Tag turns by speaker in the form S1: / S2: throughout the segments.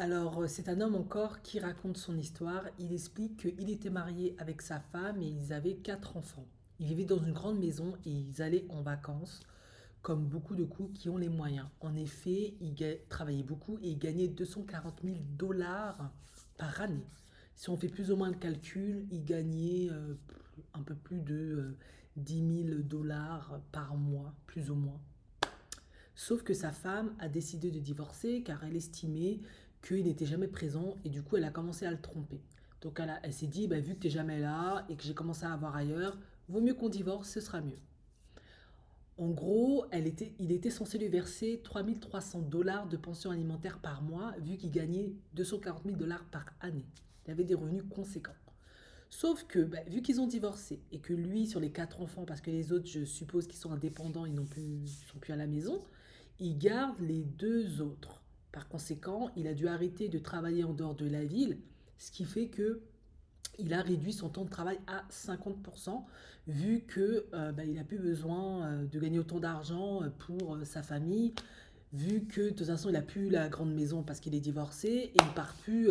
S1: Alors, c'est un homme encore qui raconte son histoire. Il explique qu'il était marié avec sa femme et ils avaient quatre enfants. Ils vivaient dans une grande maison et ils allaient en vacances, comme beaucoup de couples qui ont les moyens. En effet, travaillaient beaucoup et ils gagnaient 240 000 $ par année. Si on fait plus ou moins le calcul, ils gagnaient un peu plus de 10 000 $ par mois, plus ou moins. Sauf que sa femme a décidé de divorcer car elle estimait qu'il n'était jamais présent et du coup elle a commencé à le tromper. Donc elle s'est dit, bah, vu que tu n'es jamais là et que j'ai commencé à avoir ailleurs, vaut mieux qu'on divorce, ce sera mieux. En gros, il était censé lui verser 3 300 $ de pension alimentaire par mois vu qu'il gagnait 240 000 $ par année. Il avait des revenus conséquents. Sauf que, bah, vu qu'ils ont divorcé et que lui, sur les quatre enfants, parce que les autres, je suppose qu'ils sont indépendants, ils sont plus à la maison, il garde les deux autres. Par conséquent, il a dû arrêter de travailler en dehors de la ville, ce qui fait que il a réduit son temps de travail à 50%, vu que bah, il n'a plus besoin de gagner autant d'argent pour sa famille, vu que de toute façon il n'a plus la grande maison parce qu'il est divorcé, et il ne part plus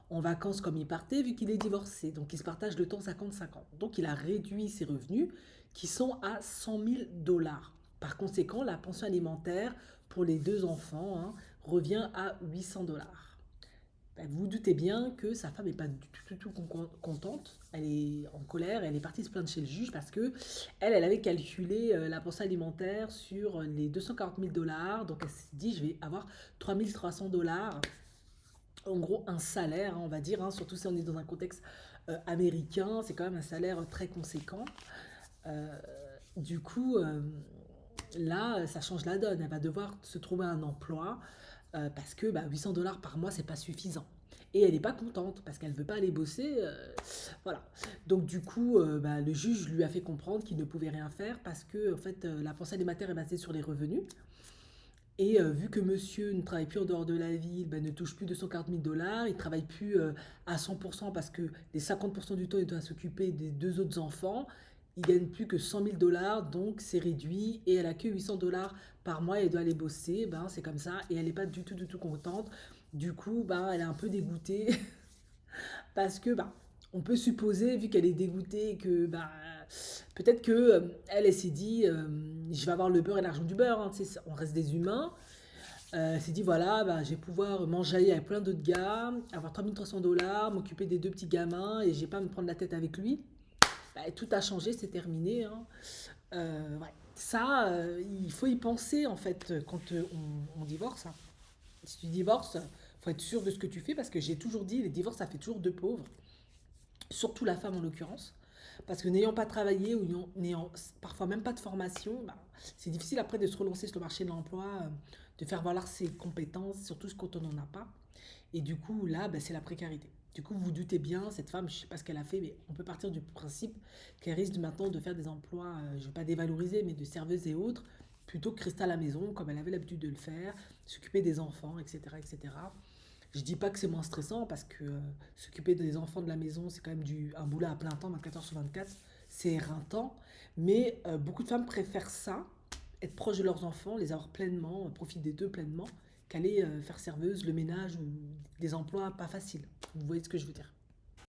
S1: en vacances comme il partait, vu qu'il est divorcé. Donc il se partage le temps 50-50. Donc il a réduit ses revenus, qui sont à 100 000 $. Par conséquent, la pension alimentaire pour les deux enfants revient à 800 $. Ben, vous vous doutez bien que sa femme n'est pas du tout contente. Elle est en colère. Elle est partie se plaindre chez le juge parce que elle avait calculé la pension alimentaire sur les 240 000 $. Donc elle s'est dit, je vais avoir 3 300 $. En gros, un salaire, on va dire, surtout si on est dans un contexte américain, c'est quand même un salaire très conséquent. Euh, du coup, là, ça change la donne. Elle va devoir se trouver un emploi parce que bah, 800 $ par mois, c'est pas suffisant. Et elle n'est pas contente parce qu'elle ne veut pas aller bosser. Voilà. Donc du coup, bah, le juge lui a fait comprendre qu'il ne pouvait rien faire parce que en fait, la pension alimentaire est basée sur les revenus. Et vu que monsieur ne travaille plus en dehors de la ville, bah, ne touche plus 240 000 $, il ne travaille plus à 100% parce que les 50% du temps, il doit s'occuper des deux autres enfants. Il gagne plus que 100 000 $, donc c'est réduit. Et elle a que 800 $ par mois, elle doit aller bosser. Ben, c'est comme ça. Et elle n'est pas du tout contente. Du coup, ben, elle est un peu dégoûtée parce que ben, on peut supposer, vu qu'elle est dégoûtée, que ben, peut-être que elle s'est dit, je vais avoir le beurre et l'argent du beurre. On reste des humains. Elle s'est dit, voilà, bah, je vais pouvoir manger avec plein d'autres gars, avoir 3 300 $, m'occuper des deux petits gamins et j'ai pas à me prendre la tête avec lui. Bah, tout a changé, c'est terminé. Ouais. Ça, il faut y penser en fait quand on divorce. Si tu divorces, faut être sûr de ce que tu fais parce que j'ai toujours dit, les divorces, ça fait toujours deux pauvres, surtout la femme en l'occurrence. Parce que n'ayant pas travaillé ou n'ayant parfois même pas de formation, bah, c'est difficile après de se relancer sur le marché de l'emploi, de faire valoir ses compétences, surtout quand on n'en a pas. Et du coup, là, bah, c'est la précarité. Du coup, vous vous doutez bien, cette femme, je ne sais pas ce qu'elle a fait, mais on peut partir du principe qu'elle risque maintenant de faire des emplois, je ne vais pas dévaloriser, mais de serveuse et autres, plutôt que rester à la maison, comme elle avait l'habitude de le faire, s'occuper des enfants, etc., etc. Je dis pas que c'est moins stressant parce que s'occuper des enfants de la maison, c'est quand même un boulot à plein temps, 24 heures sur 24, c'est éreintant. Mais beaucoup de femmes préfèrent ça, être proche de leurs enfants, les avoir pleinement, profiter d'eux pleinement, qu'aller faire serveuse, le ménage ou des emplois pas faciles. Vous voyez ce que je veux dire?